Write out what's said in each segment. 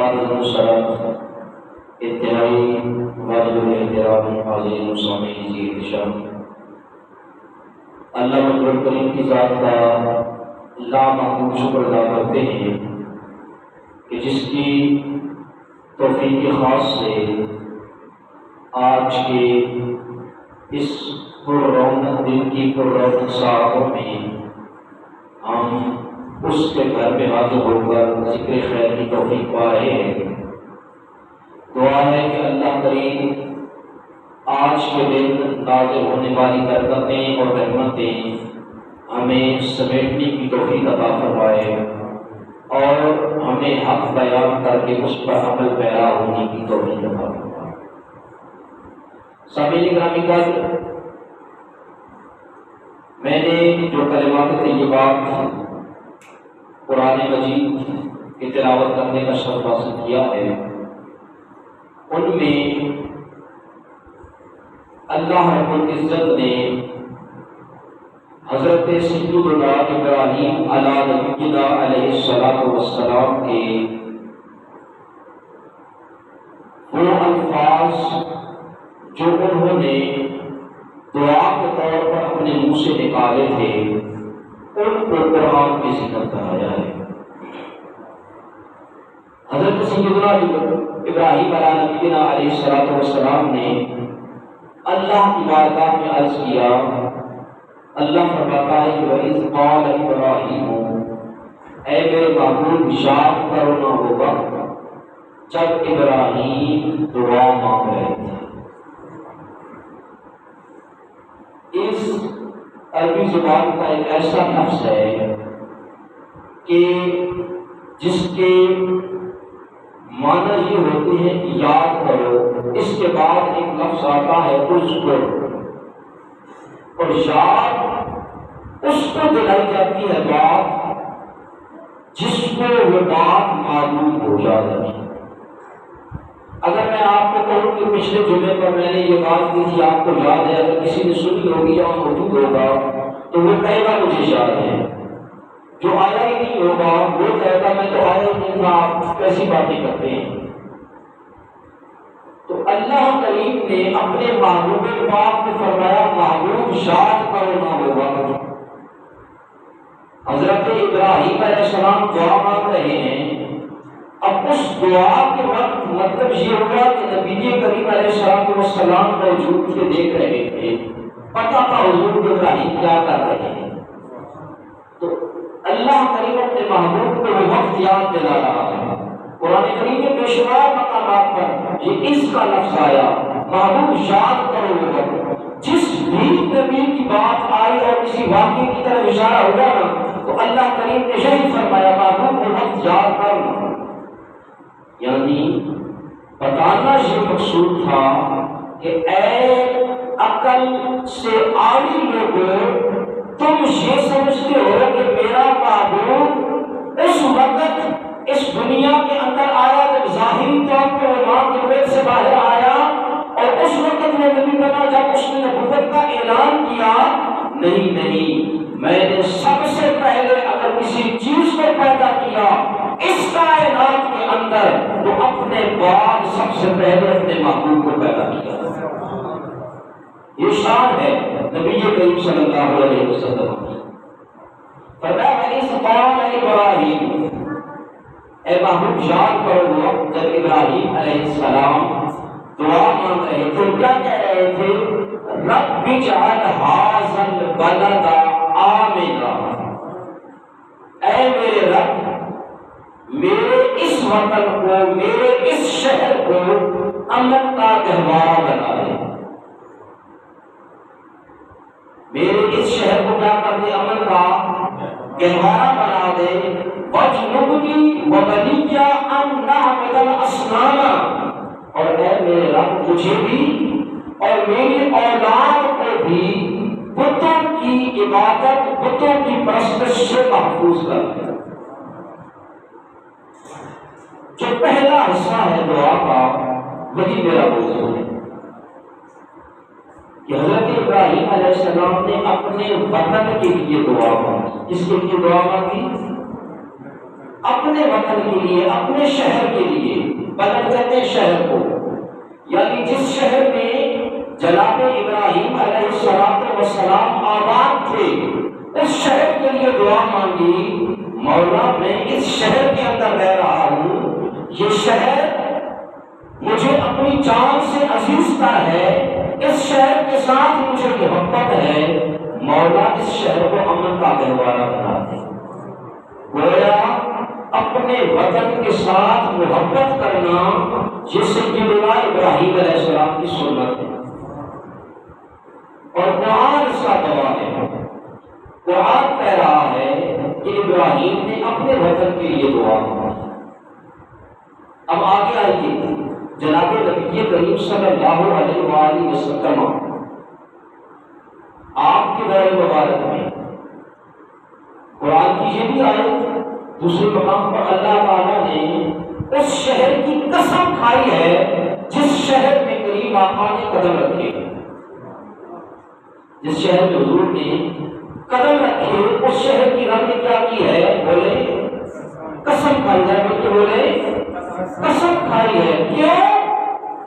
معزز شرف انتہائی واجب احترام حاضرین مسامعین کی ارشاد اللہ رب کریم کی ذات کا لامحدود شکر ادا کرتے ہیں کہ جس کی توفیق خاص سے آج کے اس پررونق دن کی پررونق ساعتوں میں ہم اس کے گھر میں حاضر ہو کر ذکر خیر کی توفیق پا رہے ہیں۔ دعا ہے کہ اللہ کریم آج کے دن نازل ہونے والی برکتیں اور رحمتیں ہمیں سمیٹنے کی توفیق عطا فرمائے اور ہمیں حق بیان کر کے اس پر عمل پیرا ہونے کی توفیق عطا فرمائے۔ سامعین گرامی کا میں نے جو کلمات طیبات قرآن مجید کی تلاوت کرنے کا شرف حاصل کیا ہے، ان میں اللہ رب العزت نے حضرت سیدنا ابراہیم علیہ نبینا علیہ الصلوۃ والسلام کے وہ الفاظ جو انہوں نے دعا کے طور پر اپنے منہ سے نکالے تھے ان کو قرآن کی ذکر کرایا ہے۔ حضرت سیدنا ابراہیم علیہ نبینا علیہ الصلوۃ والسلام نے اللہ کی بارگاہ میں عرض کیا، اللہ فرماتا ہے کہ وَإِذْ قَالَ إِبْرَاهِيمُ، اے میرے محبوب یاد کرو نہ ہوگا جب ابراہیم دعا مانگ رہے تھے۔ اس عربی زبان کا ایک ایسا لفظ ہے کہ جس کے معنی یہ ہوتے ہیں یاد کرو، اس کے بعد ایک لفظ آتا ہے اذکر، اور یاد اس کو دلائی جاتی ہے بات جس کو وہ بات معلوم ہو جاتی ہے۔ اگر میں آپ کو کہوں کہ پچھلے جمعے پر میں نے یہ بات کی تھی، آپ کو یاد ہے، اگر کسی نے سنی ہوگی یا موجود ہوگا تو وہ کہے گا مجھے یاد ہے، جو آیا ہی نہیں ہوگا وہ کہے گا میں تو آیا ہی نہیں تھا، آپ کیسی باتیں کرتے ہیں۔ تو اللہ کریم نے اپنے محبوب پاک کو فرمایا محبوب یاد کرو نہ ہوگا۔ حضرت ابراہیم علیہ السلام دعا مانگ رہے ہیں، اب اس دعا کے وقت مطلب یہ ہوگا کہ نبی کریم علیہ السلام موجود تھے، دیکھ رہے تھے، پتہ تھا حضور ابراہیم کیا کر رہے ہیں، تو اللہ کریم اپنے محبوب کو وہ وقت یاد دلا رہا ہے۔ قرآن کریم کے بے شمار مقامات پر یہ اس کا لفظ آیا، محبوب یاد کرو وہ وقت۔ جس بھی نبی کی بات آئی اور کسی واقعے کی طرف اشارہ ہوا نا تو اللہ کریم نے یہی فرمایا محبوب وہ وقت یاد کرو۔ یعنی بتانا یہ مقصود تھا کہ اے عقل سے عالی لوگوں، تم یہ سمجھتے ہو کہ میرا محبوب اس وقت اس دنیا کے اندر آیا جب ظاہری طور پہ وہ ماں کے پیٹ سے باہر آیا، اور اس وقت وہ نبی بنا جب اس نے نبوت کا اعلان کیا؟ نہیں، میں نے سب سے پہلے اگر کسی چیز کو پیدا کیا اس کائنات کے اندر تو اپنے بعد سب سے پہلے اپنے محبوب کو پیدا کیا۔ یہ شان ہے نبی کریم صلی اللہ علیہ وسلم کی۔ فرمایا وَإِذْ قَالَ إِبْرَاهِيمُ، اے محبوب یاد کرو جب ابراہیم علیہ السلام دعا مانگ رہے تھے، کیا کہہ رہے تھے؟ رب اجعل هَٰذَا الْبَلَدَ آمِنًا، اے میرے رب میرے اس وطن کو، میرے اس شہر کو امن کا گہوارہ بنا دے، میرے اس شہر کو کیا کر دے؟ امن کا گہوارہ بنا دے۔ وَاجْنُبْنِي وَبَنِيَّ أَن نَعْبُدَ الْأَصْنَامَ، اور اے میرے رب مجھے بھی اور میری اولاد کو بھی بتوں کی عبادت، بتوں کی پرستش سے محفوظ کر دے۔ جو پہلا حصہ ہے دعا کا وہی میرا موضوع ہے کہ حضرت ابراہیم علیہ السلام نے اپنے وطن کے لیے دعا مانگی۔ کس کے لیے دعا مانگی؟ اپنے وطن کے لیے، اپنے شہر کے لیے، بلد کہتے ہیں شہر کو، یعنی جس شہر میں جناب ابراہیم علیہ السلام آباد تھے، اس شہر کے لیے دعا مانگی، مولا میں اس شہر کے اندر رہ رہا ہوں، یہ شہر مجھے اپنی جان سے عزیز تر ہے، اس شہر کے ساتھ مجھے محبت ہے، مولا اس شہر کو امن کا گہوارہ بنا دے۔ گویا اپنے وطن کے ساتھ محبت کرنا یہ سیدنا ابراہیم علیہ السلام کی سنت ہے، اور قرآن اس کا گواہ ہے۔ قرآن کہہ رہا ہے کہ ابراہیم نے اپنے وطن کے لیے دعا کی۔ اب آگے آئیے، جناب نبی کریم صلی اللہ علیہ وآلہ وسلم آپ کے دور مبارک میں قرآن کی یہ بھی آیت دوسرے مقام پر اللہ تعالیٰ نے اس شہر کی قسم کھائی ہے جس شہر میں کریم آقا نے قدم رکھے، جس شہر میں حضور نے قدم رکھے، اس شہر کی رب نے کیا کی ہے؟ بولے قسم کھائی ہے، بولے قسم کھائی ہے۔ کیوں؟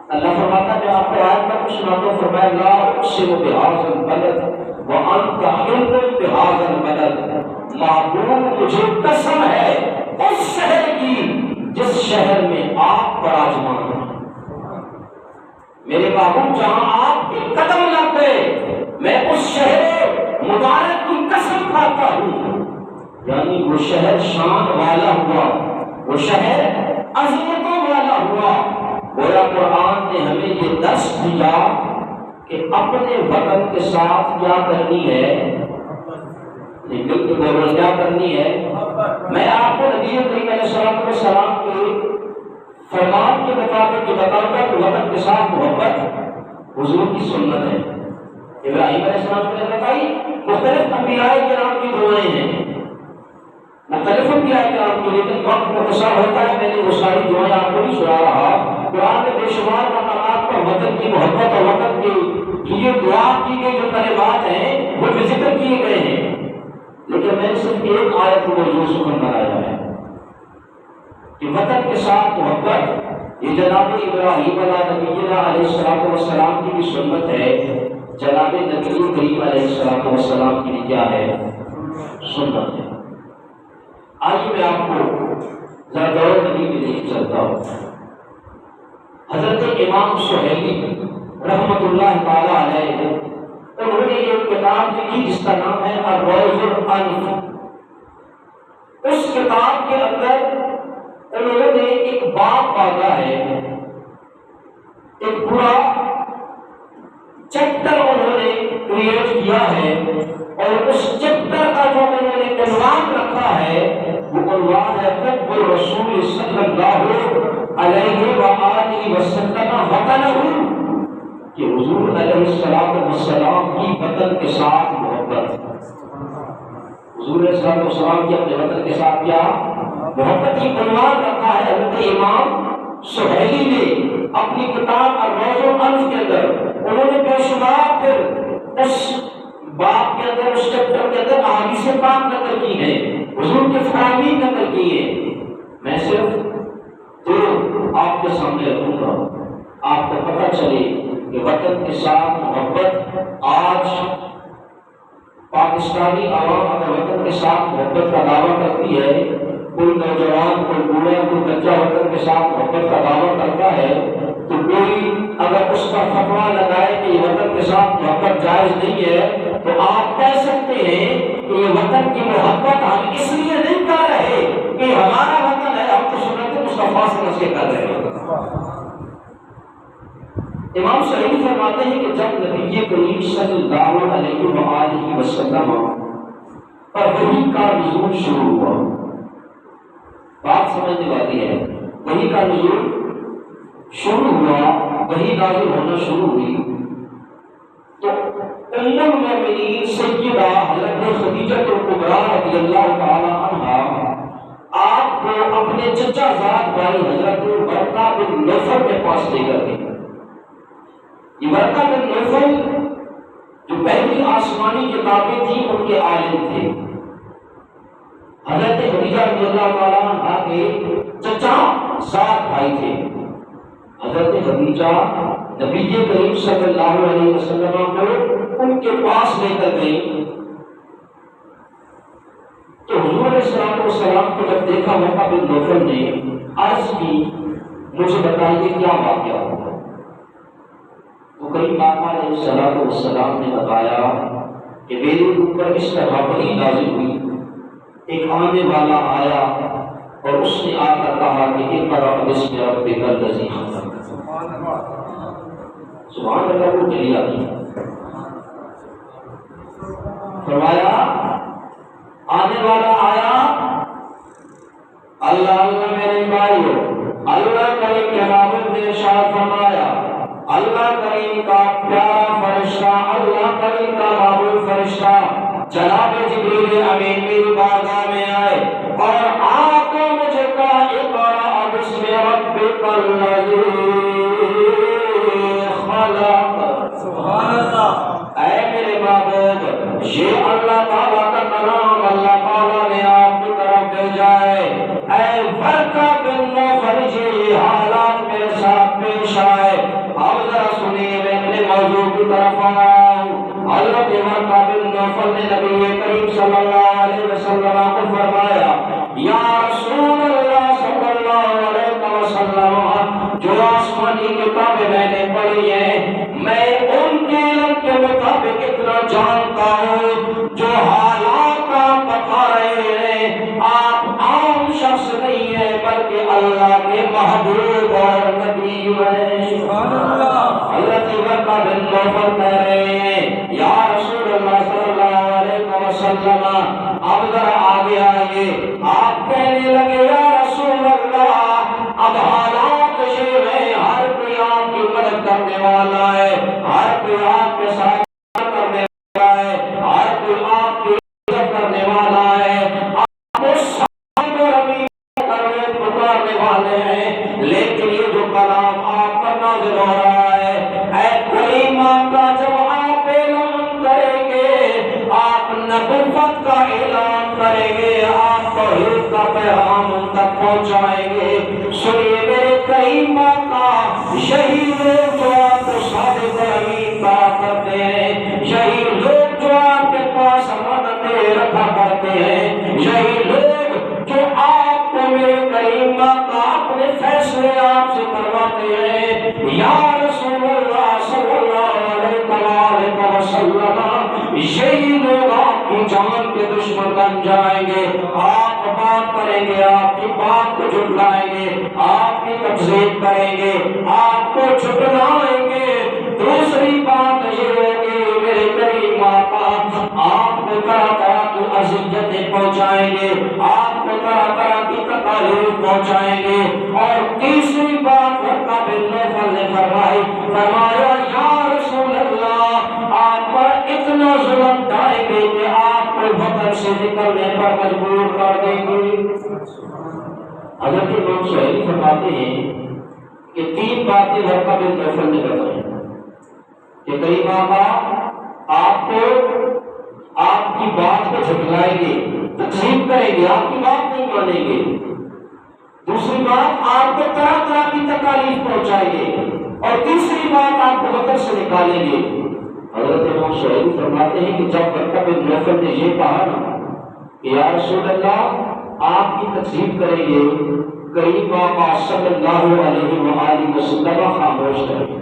اللہ فرماتا ہے، آپ کو آیت میں کچھ نہ فرمایا، لا اقسم بہذا البلد وانت حل بہذا البلد، معبود مجھے قسم ہے اس شہر کی جس شہر میں آپ براجمان ہیں، میرے معبود جہاں آپ کے قدم لگ گئے، میں اس شہر مبارک کی قسم کھاتا ہوں۔ یعنی وہ شہر شان والا ہوا، وہ شہر عظمتوں والا ہوا۔ گویا قرآن نے ہمیں یہ درس دیا کہ اپنے وطن کے ساتھ کیا کرنی ہے، کیا کرنی ہے۔ میں آپ کو نبی کریم علیہ السلام کے فرمان کے مطابق بتاؤں گا کہ وطن کے ساتھ محبت حضور کی سنت ہے۔ ابراہیم علیہ السلام نے بتائی، مختلف انبیاء کرام کی دعائیں ہیں، مختلف انبیاء کرام کی، لیکن وقت مختصر ہوتا ہے، میں نے وہ ساری دعائیں آپ کو بھی سنا رہا۔ قرآن میں بے شمار مقامات پر وطن کی محبت اور وطن کے لیے دعا کی گئی جو کلمات ہیں وہ ذکر کیے گئے ہیں، لیکن میں نے صرف ایک آیت کو موضوع سخن بنایا ہے کہ وطن کے ساتھ محبت یہ جناب ابراہیم علیہ السلام کی بھی سنت ہے، جناب نبی کریم علیہ السلام کی بھی کیا ہے؟ سنت ہے۔ آج میں آپ کو ذرا دور نبی میں لے چلتا ہوں۔ حضرت امام سہیلی رحمت اللہ تعالی علیہ، انہوں نے ایک کتاب لکھی جس کا نام ہے الروض الانف۔ اس کتاب کے اندر انہوں نے ایک باب باندھا ہے، ایک پورا چیپٹر انہوں نے کریٹ کیا ہے، اور اس چیپٹر کا جو انہوں نے عنوان رکھا ہے وہ عنوان ہے حب الرسول صلی اللہ علیہ وآلہ وسلم وطنہ، کہ حضور علیہ السلام کی وطن کے ساتھ محبت، حضور علیہ السلام کی اپنے وطن کے ساتھ کیا محبت کی عنوان رکھا ہے حضرت امام سہیلی نے اپنی کتاب الروض الانف کے اندر۔ انہوں نے بے شمار پھر اس باب کے اندر، اس چیپٹر کے اندر احادیث پاک نقل کی ہے، حضور کے فرامین نقل کی ہے۔ میں صرف دو آپ کے سامنے رکھوں گا، آپ کو پتہ چلے کہ وطن کے ساتھ محبت آج پاکستانی عوام اگر وطن کے ساتھ محبت کا دعویٰ کرتی ہے، کوئی نوجوان، کوئی بوڑھا، کوئی بچہ وطن کے ساتھ محبت کا دعویٰ کرتا ہے، تو کوئی اگر اس کا فتویٰ لگائے کہ یہ وطن کے ساتھ محبت جائز نہیں ہے، تو آپ کہہ سکتے ہیں کہ یہ وطن کی محبت ہم اس لیے نہیں کر رہے کہ ہمارا وطن ہے، ہم تو سنت مصطفیٰ سمجھ کے کر رہے ہیں۔ امام سہیلی فرماتے ہیں کہ جب نبی کریم صلی اللہ علیہ وآلہ وسلم پر وحی کا نزول شروع ہوا، بات سمجھنے والی ہے، وحی کا نزول شروع ہوا، وحی نازل ہونا شروع ہوئی، تو ام المؤمنین سیدہ حضرت خدیجہ کبریٰ رضی اللہ تعالی عنہا آپ کو اپنے چچا زاد بھائی حضرت ورقہ بن نوفل کے پاس لے کر گئے۔ یہ ورقہ بن نوفل جو پہلی آسمانی کتابیں تھیں ان کے عالم تھے۔ حضرت خدیجہ رضی اللہ تعالیٰ عنہ کے چچا سات بھائی تھے. حضرت خدیجہ نبی کریم صلی اللہ علیہ وسلم کو ان کے پاس لے کر گئی تو حضور علیہ السلام کو جب دیکھا ورقہ بن نوفل نے عرض کی مجھے بتائیے کیا واقعہ ہوا. تو کریم آقا علیہ السلام نے بتایا کہ میرے اوپر اس طرح وحی نازل ہوئی. ایک آنے والا آیا اور اس نے آ کر کہا کہ اقرأ باسم ربک الذی خلق. سبحان اللہ کو چلی آتی. فرمایا آنے والا آیا اللہ میرے بھائیو اللہ کریم کے نام نے ارشاد فرمایا اللہ کریم کا پیارا فرشتہ اللہ کریم کا معبود فرشتہ جناب جبریل امین میری بارگاہ میں آئے اور آ کر مجھے کہا اقرأ باسم ربک الذی خلق. سبحان اللہ. اے میرے معبود یہ اللہ تعالیٰ کا کلام اللہ تعالیٰ نے آپ کی طرف بھیجا ہے. اے ورقہ بن نوفل یہ حالات میرے ساتھ پیش آئے. اب ذرا سنیے میں اپنے موضوع کی طرف آؤں. حضرت ورقہ بن نوفل نے نبی کریم صلی اللہ علیہ وسلم کو فرمایا یا رسول اللہ صلی اللہ علیہ وسلم جو آسمانی کتابیں میں نے پڑھی ہیں میں ان کے علم کے مطابق اتنا جانتا ہوں جو حالات آپ بتا رہے ہیں آپ عام شخص نہیں ہیں بلکہ اللہ کے محبوب اور نبی ہیں. حضرت ورقہ بن نوفل کہہ رہے ہیں یا رسول اللہ صلی اللہ علیہ وسلم اب ذرا آگے آئیے. آپ کہنے لگے یا رسول اللہ اب حالات یہ ہیں ہر کوئی آپ کی مدد کرنے والا ہے ہر کوئی آپ کے ساتھ کرنے والا ہے ہر کوئی آپ کی مدد کرنے والا ہے آپ کو ساتھ اور امین کرنے پکارنے والے ہیں لیکن یہ جو کلام آپ پر نازل ہو رہا ہے اے کریم کا جب آپ اعلان کریں گے آپ نبوت کا اعلان کریں گے آپ توحید کا پیغام ان تک پہنچائیں گے. سنیے میرے کریم کا یہی لوگ جو آپ کو صادق اور امین کہا کرتے ہیں یہی لوگ جو آپ کے پاس امانتیں رکھا کرتے ہیں یہی لوگ جو آپ کو میرے کریم کا اپنے فیصلے آپ سے کرواتے ہیں یا رسول اللہ صلی اللہ علیہ وسلم یہی لوگ آپ کی جان کے دشمن بن جائیں گے. آپ بات کریں گے آپ کی بات کو جھٹلائیں گے آپ کی تکذیب کریں گے آپ کو جھٹلائیں گے. دوسری بات یہ ہوگی میرے کریم آقا آپ کو طرح طرح کی اذیتیں پہنچائیں گے آپ کو طرح طرح کی تکالیف پہنچائیں گے. اور تیسری بات ورقہ بن نوفل نے فرمایا یا رسول اللہ آپ پر اتنا ظلم ڈالیں گے کہ آپ کو وطن سے نکلنے پر مجبور کر دیں گے. حضرت امام سہیلی فرماتے ہیں کہ تین باتیں ورقہ بن نوفل نے بتائی کہ کریم آقا آپ کو آپ کی بات کو جھٹلائیں گے تکذیب کریں گے آپ کی بات نہیں مانیں گے. دوسری بات آپ کو طرح طرح کی تکالیف پہنچائیں گے اور تیسری بات آپ کو وطن سے نکالیں گے. حضرت امام سہیلی فرماتے ہیں کہ جب ورقہ بن نوفل نے یہ کہا نا کہ یا رسول اللہ آپ کی تکذیب کریں گے کریم آقا صلی اللہ علیہ وآلہ وسلم خاموش رہے.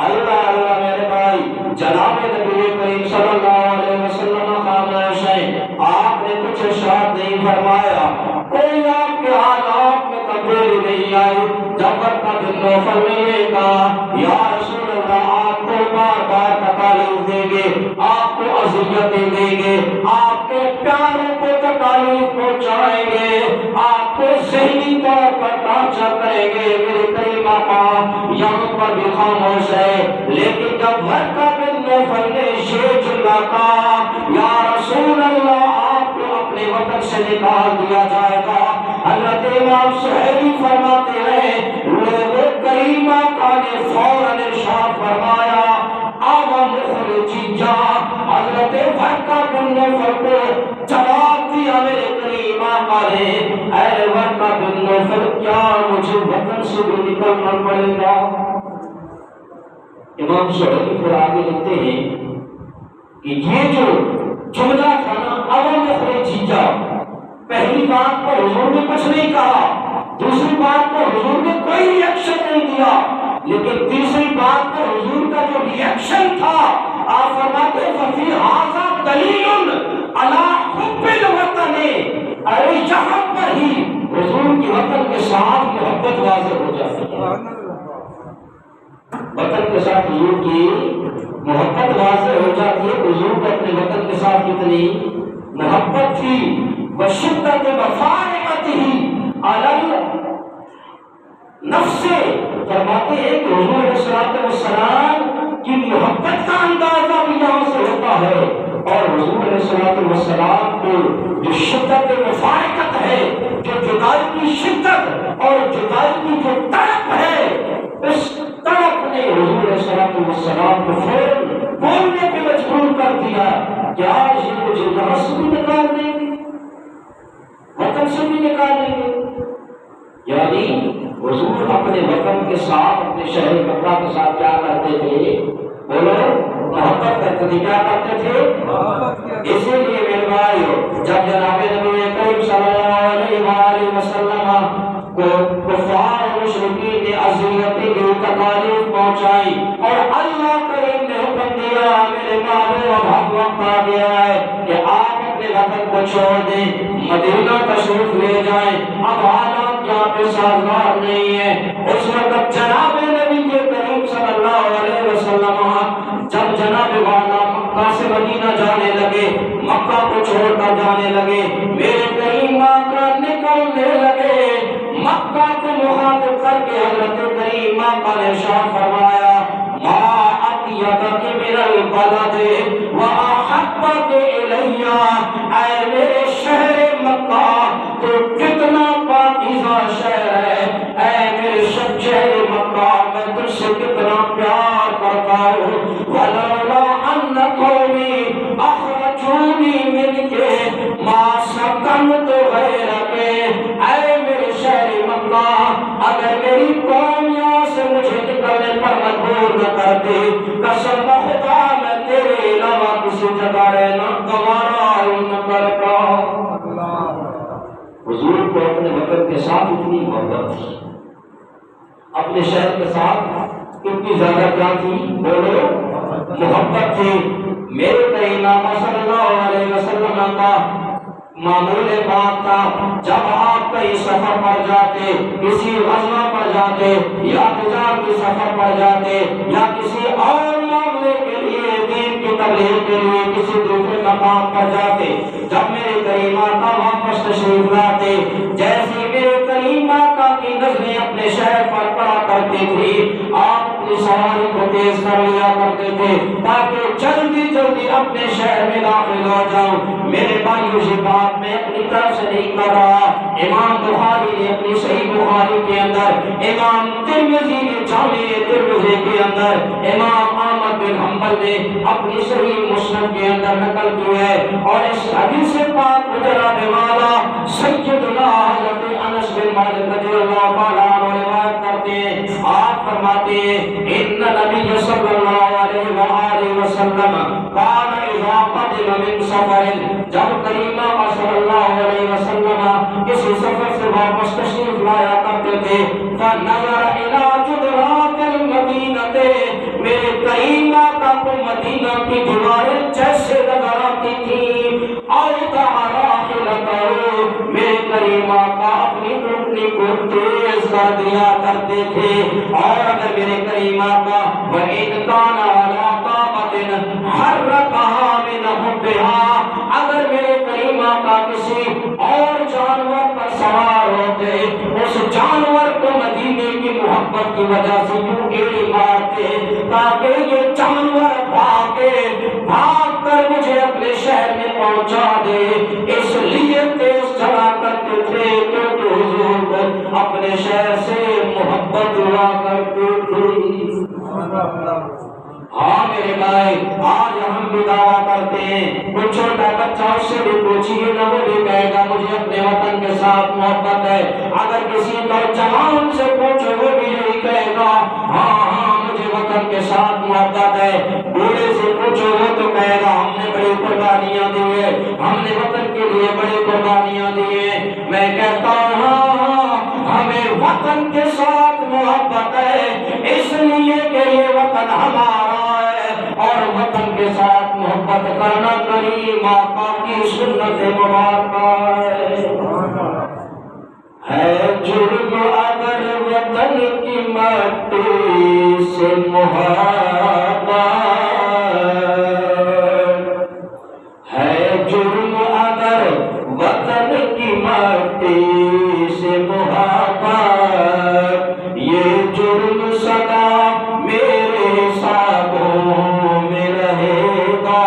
اللہ اللہ میرے بھائی جناب نبی کریم صلی اللہ علیہ وسلم خاموش ہیں. آپ نے کچھ ارشاد نہیں فرمایا کوئی آپ کے حالات میں تبدیلی نہیں آئی. جب ورقہ بن نوفل نے یہ کہا یا رسول اللہ آپ کو بار بار تکالیف دیں گے آپ کو اذیتیں دیں گے آپ کے پیاروں کو تکالیف پہنچائیں گے آپ کو ذہنی طور پر ٹارچر کریں گے میرے کریم آقا یہاں پر بھی خاموش ہے. لیکن جب ورقہ بن نوفل نے یہ جملہ کہا یا رسول اللہ آپ کو اپنے وطن سے نکال دیا جائے گا حضرت امام سہیلی فرماتے ہیں لوگ کریم آقا نے فوراً ارشاد فرمایا حضرت ورقہ بن نوفل کو جواب دیا پھر کیا مجھے وطن سے بھی نکلنا پڑے گا؟ امام شعبی پھر آگے لکھتے ہیں کہ یہ جو جملہ تھا نا، اول نفر جیتا، پہلی بات پر حضور نے کچھ نہیں کہا، دوسری بات پر حضور نے کوئی ریئیکشن نہیں دیا، لیکن تیسری بات پر حضور کا جو ریئیکشن تھا، آپ فرماتے ففی ھذا دلیل علی حب الوطن، ارے یہاں پر ہی حضور کی وطن کے ساتھ محبت واضح ہو جاتی ہے، وطن کے ساتھ حضور کی محبت واضح ہو جاتی ہے۔ حضور کو اپنے وطن کے ساتھ کتنی محبت تھی، وشدت مفارقتہ علی نفس، فرماتے ہیں کہ حضور علیہ السلام کی محبت کا اندازہ بھی یہاں سے ہوتا ہے، اور حضور علیہ السلام کو جو شدت مفارقت ہے، جو جدائی کی شدت اور جدائی کی جو تڑپ ہے، اس تڑپ نے حضور علیہ السلام کو فوراً بولنے پہ مجبور کر دیا کہ آج یہ مجھے یہاں سے بھی نکال دیں گے، وطن سے بھی نکال دیں گے۔ یعنی حضور اپنے وطن کے ساتھ، اپنے شہر مکہ کے ساتھ کیا کرتے تھے؟ بولو، محبت کرتے تھے۔ کیا کرتے تھے؟ اسی لیے میرے بھائیو، جب جناب نبی کریم صلی اللہ علیہ وآلہ وسلم کو کفار و مشرکین نے اذیتیں کی، تکالیف پہنچائی، اور اللہ کریم نے حکم دیا، میرے محبوب اب حق وقت آ گیا ہے کہ آپ اپنے وطن کو چھوڑ دیں، مدینہ تشریف لے جائیں، اب حالات یہاں پہ سازگار نہیں ہے۔ اس وقت جناب نبی کریم صلی اللہ علیہ وسلم جب جناب والا مکہ سے مدینہ جانے لگے، مکہ کو چھوڑ کر جانے لگے، میرے کریم آقا نکلنے لگے، مکہ کو مخاطب کر کے حضرت کریم آقا نے ارشاد فرمایا، ما اطیبک من البلد واحبک الی، اے میرے شہر مکہ تو کتنا پاکیزہ شہر ہے، اے میرے شہر مکہ میں تجھ سے کتنا پیار کرتا ہوں، ولولا ان قومی اخرجونی منک ما سکنت غیرک، اے میرے شہر مکہ اگر میری قوم یہاں سے مجھے نکلنے پر مجبور نہ کرتے، قسم خدا میں تیرے علاوہ کسی جگہ رہنا گوارا نہ کرتا۔ حضور کو اپنے وطن کے ساتھ اتنی محبت تھی، اپنے شہر کے ساتھ اتنی زیادہ کیا تھی؟ بولو، محبت تھی۔ میرے کریم آقا صلی اللہ علیہ وسلم کا معمول بات تھا، جب آپ کہیں سفر پر جاتے، کسی غزوہ پر جاتے، یا تجارتی سفر پر جاتے، یا کسی اور معاملے کے لیے، دین کی تبلیغ کے لیے کسی دوسرے مقام پر جاتے، جب میرے کریم آقا واپس تشریف لاتے، جیسے میرے کریم آقا کی نظریں اپنے شہر پر پڑا کرتی تھی، آپ اپنی سواری کو تیز کر لیا کرتے تھے تاکہ جلدی جلدی اپنے شہر میں داخل ہو جاؤں۔ میرے بھائیو، یہ بات میں اپنی طرف سے نہیں کر رہا، امام بخاری نے اپنی صحیح بخاری کے اندر، امام ترمذی نے جامع ترمذی کے اندر، امام احمد بن حنبل نے اپنی صحیح مسند کے اندر نقل کی ہے، اور اس حدیث پاک کو جناب والا سیدنا حضرت انس بن مالک رضی اللہ تعالیٰ عنہ روایت کرتے ہیں، آپ فرماتے ہیں ان نبی صلی اللہ علیہ وآلہ وسلم قال اذا قدم من سفر، جب کریم آقا صلی اللہ علیہ وسلم کسی سفر سے واپس تشریف لایا کرتے تھے، فنظر الى جدرات المدینہ، میرے کریم آقا کو مدینہ کی دیواریں جیسے نظر آتی تھی، اوضع راحلتہ، میرے کریم آقا اپنی اونٹنی کو تیز کر دیا کرتے تھے، اور اگر میرے کریم آقا وَإِنْ كَانَ عَلَىٰ طَاقَةٍ حَرَّكَهَا مِنْ حُبِّهَا، اگر میرے کریم آقا کسی اور جانور پر سوار ہوتے، اس جانور کو مدینے کی محبت کی وجہ سے یوں ایڑی مارتے تاکہ یہ جانور بھاگ کر مجھے اپنے شہر میں پہنچا دے، اس لیے تیز چلا کرتے تھے کیونکہ حضور کو اپنے شہر سے محبت ہوا کرتے تھے۔ ہاں میرے بھائی، آج ہم بھی دعویٰ کرتے ہیں، کوئی چھوٹا بچہ اس سے بھی پوچھیے نہ، وہ بھی کہے گا مجھے اپنے وطن کے ساتھ محبت ہے۔ اگر کسی نوجوان سے پوچھو وہ بھی یہی کہے گا ہاں مجھے وطن کے ساتھ محبت ہے۔ بوڑھے سے پوچھو وہ تو کہے گا ہم نے بڑی قربانیاں دی ہیں، ہم نے وطن کے لیے بڑی قربانیاں دی ہیں۔ میں کہتا ہوں ہمیں وطن کے ساتھ محبت ہے، اس لیے کہ یہ وطن ہمارا ہے، اور وطن کے ساتھ محبت کرنا کریم آقا کی سنت مبارکہ ہے۔ جرم اگر وطن کی مٹی سے محبت ہے، جرم اگر وطن کی مٹی سے محبت، یہ جرم سدا میرے ساتھوں میں رہے گا۔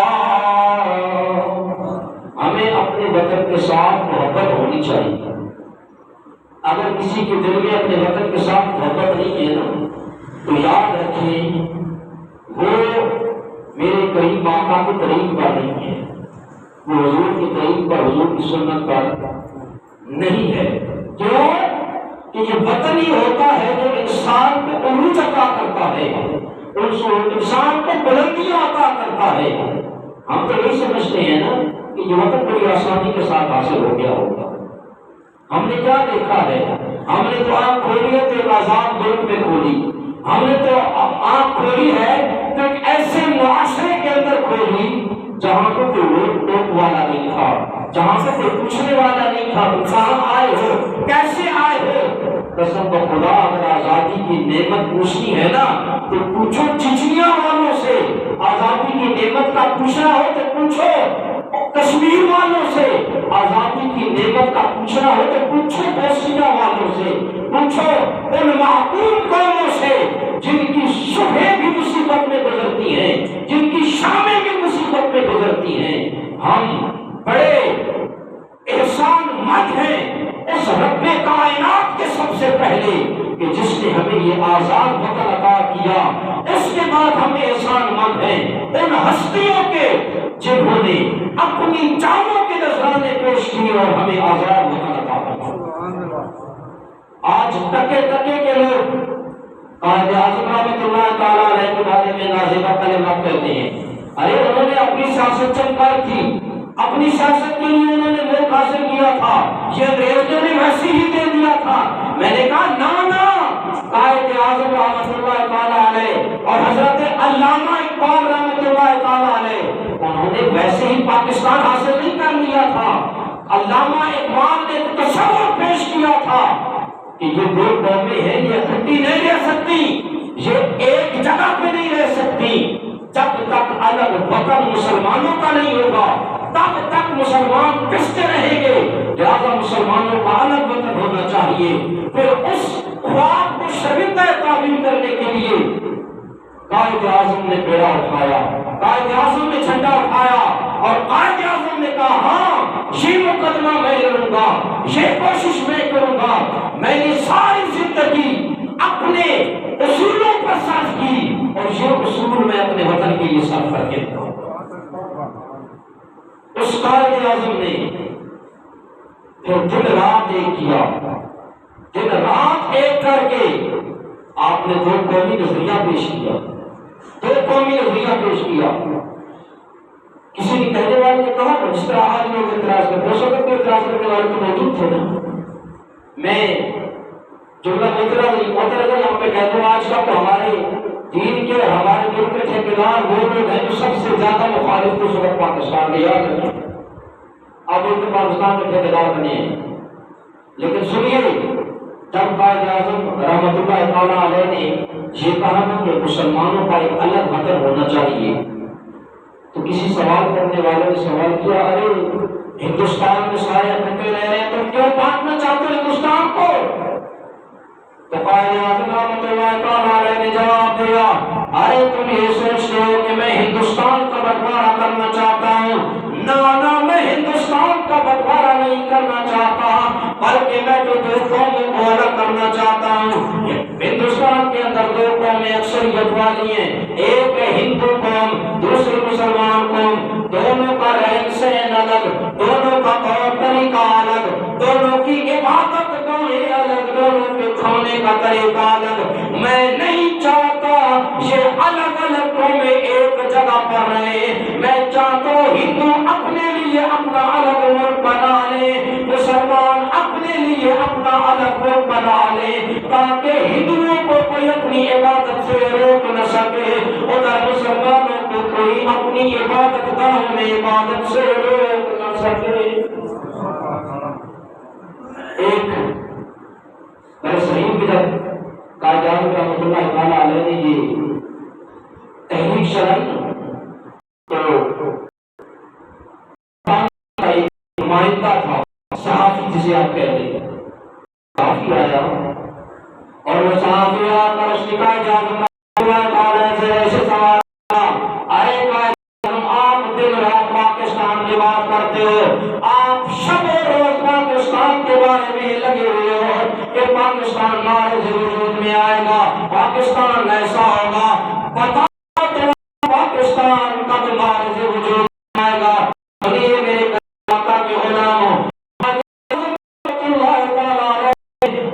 ہمیں اپنے وطن کے ساتھ محبت ہونی چاہیے۔ اگر کسی کے دل میں اپنے وطن کے ساتھ محبت نہیں ہے نا، تو یاد رکھیں وہ میرے قریب آقا کے طریق پر نہیں ہے، وہ حضور کے طریق پر، حضور کی سنت پر نہیں ہے۔ کیوں کہ یہ وطن ہی ہوتا ہے جو انسان کو عروج عطا کرتا ہے، انسان کو بلندیاں عطا کرتا ہے۔ ہم تو نہیں سمجھتے ہیں نا کہ یہ وطن بڑی آسانی کے ساتھ حاصل ہو گیا ہوگا۔ ہم نے کیا دیکھا ہے؟ ہم نے تو آنکھ کھولی ہے تو ایک آزاد ملک میں کھولی، ہم نے تو آنکھ کھولی ہے تو ایک ایسے معاشرے کے اندر کھولی جہاں کو کوئی روک ٹوک والا نہیں تھا، جہاں سے کوئی پوچھنے والا نہیں تھا تم کہاں آئے ہو، کیسے آئے ہو۔ قسم خدا اگر آزادی کی نعمت پوچھنی ہے نا تو پوچھو چچنیا والوں سے، آزادی کی نعمت کا پوچھنا ہو تو پوچھو کشمیر والوں سے، آزادی کی نعمت کا پوچھنا ہو تو پوچھو بوسنیا والوں سے، پوچھو ان محکوم قوموں سے جن کی صبح بھی مصیبت میں گزرتی ہیں، جن کی شامیں بھی مصیبت میں گزرتی ہیں۔ ہم بڑے احسان مند ہیں اس رب کائنات کے سب سے پہلے کہ جس نے ہمیں یہ آزاد وطن عطا کیا، اس کے بعد ہم احسان مند ہیں ان ہستیوں کے جنہوں نے اپنی جانوں کے نذرانے پیش کیے اور ہمیں آزاد وطن عطا کیا۔ آج ٹکے ٹکے کے لوگ قائد اعظم رحمۃ اللہ تعالیٰ علیہ کے بارے میں نازیبہ کلمات کہتے ہیں، ارے انہوں نے اپنی سیاست چمکار کی، اپنی سیاست کے لیے انہوں نے ملک حاصل کیا تھا، یہ انگریزوں نے ویسے ہی دے دیا تھا۔ میں نے کہا نا قائد اعظم رحمۃ اللہ تعالیٰ علیہ اور حضرت علامہ اقبال رحمۃ اللہ تعالیٰ علیہ انہوں نے ویسے ہی پاکستان حاصل نہیں کر لیا تھا۔ علامہ اقبال نے تصور پیش کیا تھا کہ یہ دو قومیں ہیں، یہ اکٹھی نہیں رہ سکتی، یہ ایک جگہ پہ نہیں رہ سکتی۔ جب تک الگ وطن مسلمانوں کا نہیں ہوگا تب تک مسلمان پستے رہیں گے، لہذا مسلمانوں کا الگ وطن ہونا چاہیے۔ پھر اس خواب کو شرمندہ تعبیر کرنے کے لیے قائد اعظم نے بیڑا اٹھایا، قائد اعظم نے جھنڈا اٹھایا اور قائد اعظم نے کہا ہاں یہ مقدمہ میں لڑوں گا، یہ کوشش میں کروں گا۔ میں نے ساری زندگی اپنے اصولوں پر صرف کی اور یہ اصول میں اپنے وطن کے لیے صرف کر کے دوں۔ اس قائد اعظم نے پھر دن رات ایک کیا، دن رات ایک کر کے آپ نے دو قومی نظریہ پیش کیا، دو قومی نظریہ پیش کیا۔ کسی نے کہنے والے نے کہا جس طرح آج لوگ اعتراض کرتے ہیں، سب اعتراض کرنے والے تو موجود تھے نا۔ میں جملہ معترض یہاں پہ کہتا ہوں، آج کا تو ہمارے دین کے ہمارے ملک کے ٹھیکیدار وہ لوگ ہیں جو سب سے زیادہ مخالف اس وقت پاکستان میں، یاد رکھیں اب ان پاکستان میں ٹھیکیدار بنے ہیں۔ لیکن سنیے، جب قائد اعظم رحمۃ اللہ تعالیٰ علیہ نے یہ کہا کہ مسلمانوں کا ایک الگ وطن ہونا چاہیے، تو کسی سوال کرنے والوں نے سوال کیا ارے ہندوستان میں سارے اکٹھے رہ رہے ہیں تم کیوں بانٹنا چاہتے ہو ہندوستان کو؟ تو قائد اعظم رحمۃ اللہ تعالیٰ علیہ نے جواب دیا ارے تم یہ سوچتے ہو کہ میں ہندوستان کا بٹوارا کرنا چاہتا ہوں، نہ میں ہندوستان کا بٹوارا نہیں کرنا چاہتا، بلکہ میں تو دو قوموں کو الگ کرنا چاہتا ہوں۔ ہندوستان کے اندر دو قومیں شریعت والی ہیں، ایک ہے ہندو قوم دوسری مسلمان قوم، دونوں کا رہن سہن الگ، دونوں کا طور طریقہ الگ، دونوں کی عبادت گاہیں الگ، دونوں کے کھانے کا طریقہ الگ۔ میں نہیں چاہتا یہ الگ الگ قومیں ایک جگہ پر رہے، میں چاہتا ہوں ہندو اپنے لیے اپنا الگ ملک بنا لے، مسلمان اپنے لیے اپنا الگ ملک بنا لے، تاکہ ہندوؤں کو کوئی اپنی عبادت سے روک نہ سکے، ادھر مسلمانوں کو کوئی اپنی عبادت گاہوں میں عبادت سے روک نہ سکے۔ ایک میں صحیح بھی جب قائدان رحمۃ اللہ تعالیٰ علیہ نے یہ تحریک چلائی تو نمائندہ تھا صحافی جسے آپ کہتے ہیں، صحافی آیا اور وہ صحافی آیا کر اس نے کہا اللہ تعالیٰ سے ایسے سوال آئے آپ دن رات پاکستان کی بات کرتے ہو، آپ شب روز پاکستان کے بارے میں لگے ہوئے ہو کہ پاکستان معرض وجود میں آئے گا، پاکستان ایسا ہوگا، بتا پاکستان کب معرض وجود میں آئے گا۔ سنیے میرے آقا کے غلاموں، اللہ تعالیٰ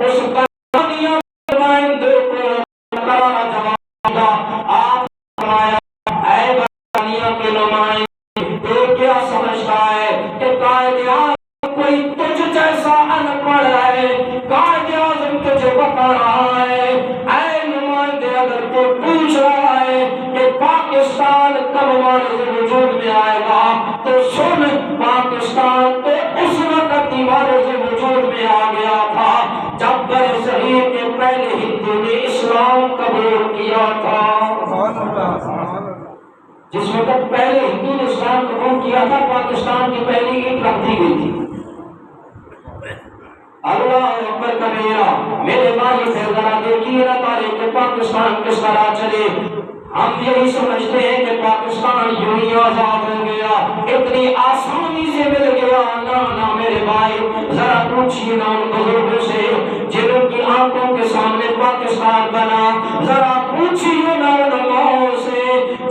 اس قرآنیہ نمائندے کو کرانا جواب دیا، آپ فرمایا اے قرآنیہ کے نمائندے تو کیا سمجھتا ہے کہ قائد اعظم کوئی تجھ جیسا ان پڑھ ہے، قائد اعظم تجھے بتا رہا ہے، اے نمائندے اگر تو پوچھ رہا ہے کہ پاکستان کب معرض وجود میں آئے گا تو سن، پاکستان تو اس وقت ہی معرض وجود میں آ گیا تھا جب برصغیر کے پہلے ہندو نے اسلام قبول کیا تھا۔ جس وقت پہلے ہندو نے اسلام قبول کیا تھا پاکستان کی پہلی اینٹ رکھ دی گئی تھی۔ اللہ اکبر کبیرہ۔ میرے بھائی پھر ذرا دیکھیے نہ تاریخ کہ پاکستان کس طرح چلے۔ ہم یہی سمجھتے ہیں کہ پاکستان یوں ہی آزاد ہو گیا، اتنی آسانی سے مل گیا، نہ میرے بھائی، ذرا پوچھیے نا ان بزرگوں سے جنہوں کی آنکھوں کے سامنے پاکستان بنا، ذرا پوچھیے نا علماء سے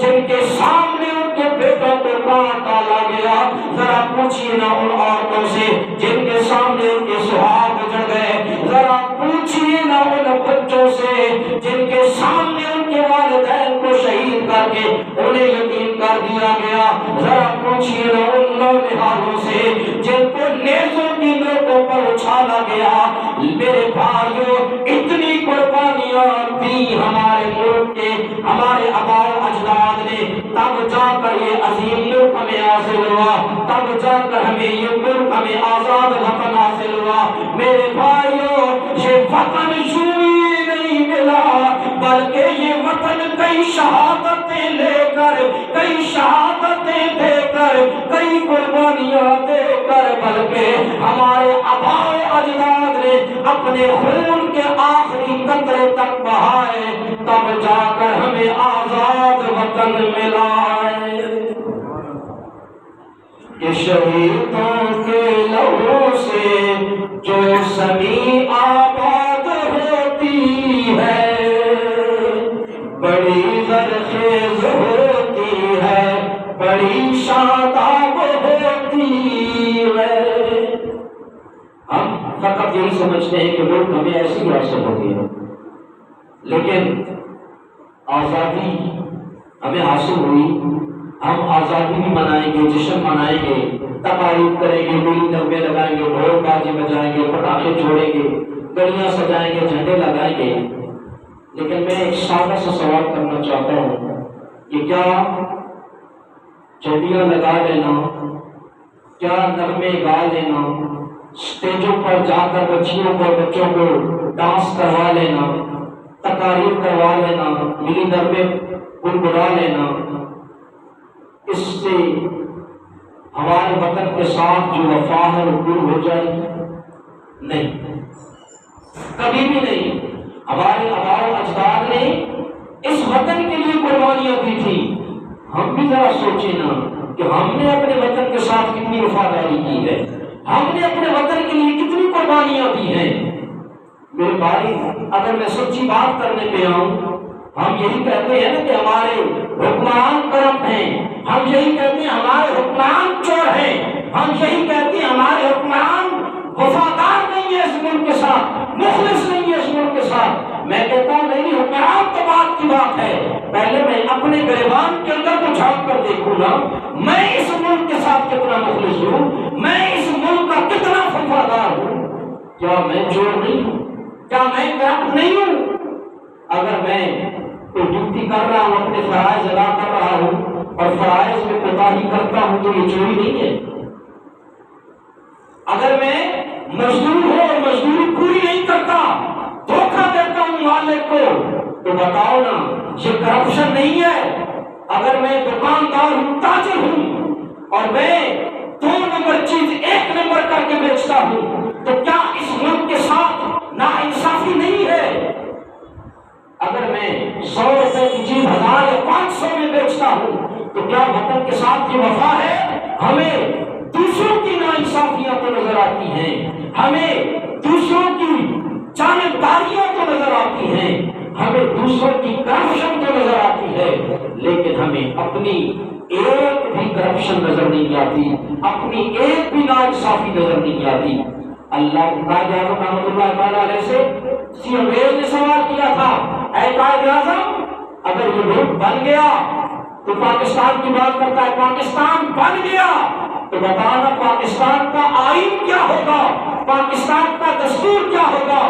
جن کے سامنے ان کے بیٹوں کو کاٹ ڈالا گیا، ذرا پوچھیے نا ان عورتوں سے جن کے سامنے ان کے سہاگ اجڑ گئے، ذرا پوچھیے نا ان بچوں سے جن کے سامنے ان کے والدین کو شہید کر کے انہیں یتیم کر دیا گیا، ذرا پوچھیے نا ان نونہالوں سے جن کو نیزوں کی نوکوں پر اچھالا گیا۔ میرے بھائیوں، اتنی قربانیاں دی ہمارے ملک کے ہمارے آباء و اجداد نے، تب جا کر یہ عظیم ملک ہمیں حاصل ہوا، تب جا کر ہمیں یہ ملک ہمیں آزاد وطن حاصل ہوا۔ میرے بھائیوں، یہ وطن یوں ہی نہیں ملا بلکہ یہ وطن کئی شہادتیں لے کر، کئی شہادتیں دے کر، کئی قربانیاں دے کر، بلکہ ہمارے آباء و اجداد نے اپنے خون کے آخری قطرے تک بہائے، تب جا کر ہمیں آزاد وطن ملا ہے۔ کہ شہیدوں کے لہو سے جو زمین آباد ہوتی ہے، بڑی زرخیز ہوتی ہے، بڑی شاداب ہوتی ہے۔ ہم فقط یہی سمجھتے ہیں کہ ملک ہمیں ایسی حاصل ہو گئی ہے، لیکن آزادی ہمیں حاصل ہوئی، ہم آزادی بھی منائیں گے، جشن منائیں گے، تقاریب کریں گے، گلی نغمے لگائیں گے، ڈھول بازی بجائیں گے، پٹاخے چھوڑیں گے، گلیاں سجائیں گے، جھنڈے لگائیں گے، لیکن میں ایک سادہ سا سوال کرنا چاہتا ہوں کہ کیا جھنڈیاں لگا لینا، کیا نغمے گا لینا، اسٹیجوں پر جا کر بچیوں کو بچوں کو ڈانس کروا لینا، تقاریر کروا لینا، ملی نغمے گنگنا لینا، اس سے ہمارے وطن کے ساتھ جو وفا ہے وہ دور ہو جائے گی؟ نہیں، کبھی بھی نہیں۔ ہمارے آباء و اجداد نے اس وطن کے لیے قربانیاں دی تھی، ہم بھی ذرا سوچیں نا کہ ہم نے اپنے وطن کے ساتھ کتنی وفاداری کی ہے، ہم نے اپنے وطن کے لیے کتنی قربانیاں دی ہیں۔ میرے بھائی، اگر میں سچی بات کرنے پہ آؤں ہم یہی کہتے ہیں نا کہ ہمارے حکمران کرپٹ ہیں، ہم یہی کہتے ہیں ہمارے حکمران چور ہیں، ہم یہی کہتے ہیں ہمارے حکمران وفادار نہیں ہے اس ملک کے ساتھ، مخلص نہیں ہے اس ملک کے ساتھ۔ میں کہتا ہوں نہیں، حکمران تو بات کی بات ہے، پہلے میں اپنے گریبان کے اندر کو جھانک کر دیکھوں نا، میں اس ملک کے ساتھ کتنا مخلص ہوں، میں اس ملک کا کتنا وفادار ہوں۔ کیا میں چور نہیں ہوں؟ کیا میں کرپٹ نہیں ہوں؟ اگر میں کوئی ڈیوٹی کر رہا ہوں، اپنے فرائض ادا کر رہا ہوں اور فرائض میں کوتاہی کرتا ہوں تو یہ چوری نہیں ہے؟ اگر میں مزدور ہوں اور مزدوری پوری نہیں کرتا، دھوکہ دیتا ہوں مالک کو، تو بتاؤ نا یہ کرپشن نہیں ہے؟ اگر میں دکاندار ہوں، تاجر ہوں اور میں 2 نمبر چیز 1 نمبر کر کے بیچتا ہوں، تو کیا اس ملک کے ساتھ ناانصافی نہیں ہے؟ اگر میں 100 روپے کی چیز 1000 یا 500 میں بیچتا ہوں تو کیا وطن کے ساتھ یہ وفا ہے؟ ہمیں دوسروں کی ناانصافیاں تو نظر آتی ہیں، ہمیں دوسروں کی جانبداریاں تو نظر آتی ہیں، ہمیں دوسروں کی کرپشن تو نظر آتی ہے، لیکن ہمیں اپنی ایک بھی کرپشن نظر نہیں آتی، اپنی ایک بھی ناانصافی نظر نہیں آتی۔ اللہ کے قائد اعظم رحمۃ اللہ تعالیٰ علیہ سے کسی انگریز نے سوال کیا تھا، اے قائد اعظم اگر یہ ملک بن گیا تو پاکستان کی بات کرتا ہے، پاکستان بن گیا تو بتانا پاکستان کا آئین کیا ہوگا، پاکستان کا دستور کیا ہوگا؟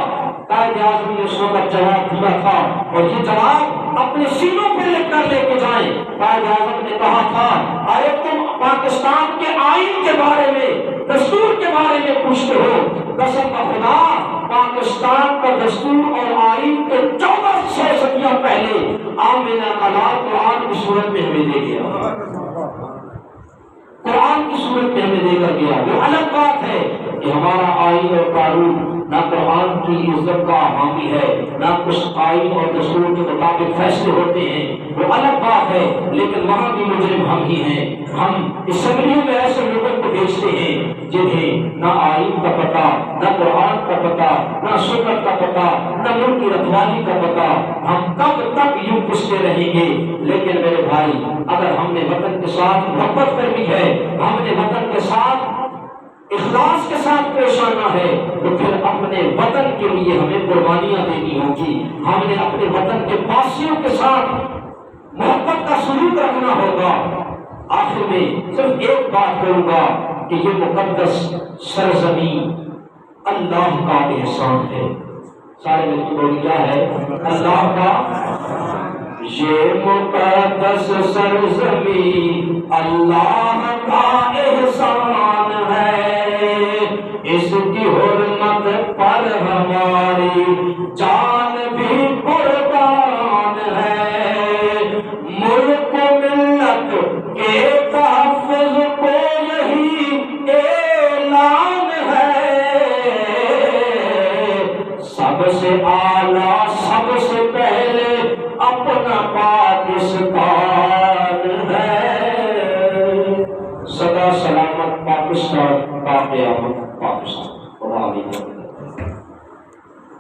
قائد اعظم نے اس وقت جواب دیا تھا اور یہ جواب اپنے سینوں پہ لکھ کر لے کے جائیں۔ قائد اعظم نے کہا تھا ارے تم پاکستان کے آئین کے بارے میں، دستور کے بارے میں پوچھتے ہو، قسم خدا پاکستان کا دستور اور آئین کے 1400 صدیاں پہلے آمنہ اللہ قرآن کی صورت میں ہمیں دے گیا، قرآن کی صورت میں ہمیں دے کر گیا۔ وہ الگ بات ہے کہ ہمارا آئین اور قانون نہ قرآن کی عزت کا حامی ہے، نہ کچھ آئین اور دستور کے مطابق فیصلے ہوتے ہیں، وہ الگ بات ہے، لیکن وہاں بھی مجرم ہم ہی ہیں۔ ہم اسمبلیوں میں ایسے لوگوں کو بھیجتے ہیں جنہیں نہ آئین کا پتہ، نہ قرآن کا پتہ، نہ سنت کا پتہ، نہ ملک کی رکھوالی کا پتہ۔ ہم کب تک یوں پستے رہیں گے؟ لیکن میرے بھائی اگر ہم نے وطن کے ساتھ محبت کرنی ہے، ہم نے وطن کے ساتھ اخلاص کے ساتھ پیش آنا ہے، تو پھر اپنے وطن کے لیے ہمیں قربانیاں دینی ہوگی، ہم نے اپنے وطن کے باسیوں کے ساتھ محبت کا سلوک رکھنا ہوگا۔ آخر میں صرف ایک بات کروں گا کہ یہ مقدس سرزمین اللہ کا احسان ہے۔ سارے مل کے بول کیا ہے؟ اللہ کا یہ مقدس سرزمین اللہ کا احسان ہے، اس کی حرمت پر ہماری جان بھی قربان ہے، ملک ملت کے تحفظ کو یہی اعلان ہے، سب سے اعلیٰ سب سے پہلے اپنا پاکستان ہے، سدا سلامت پاکستان کا قیامت۔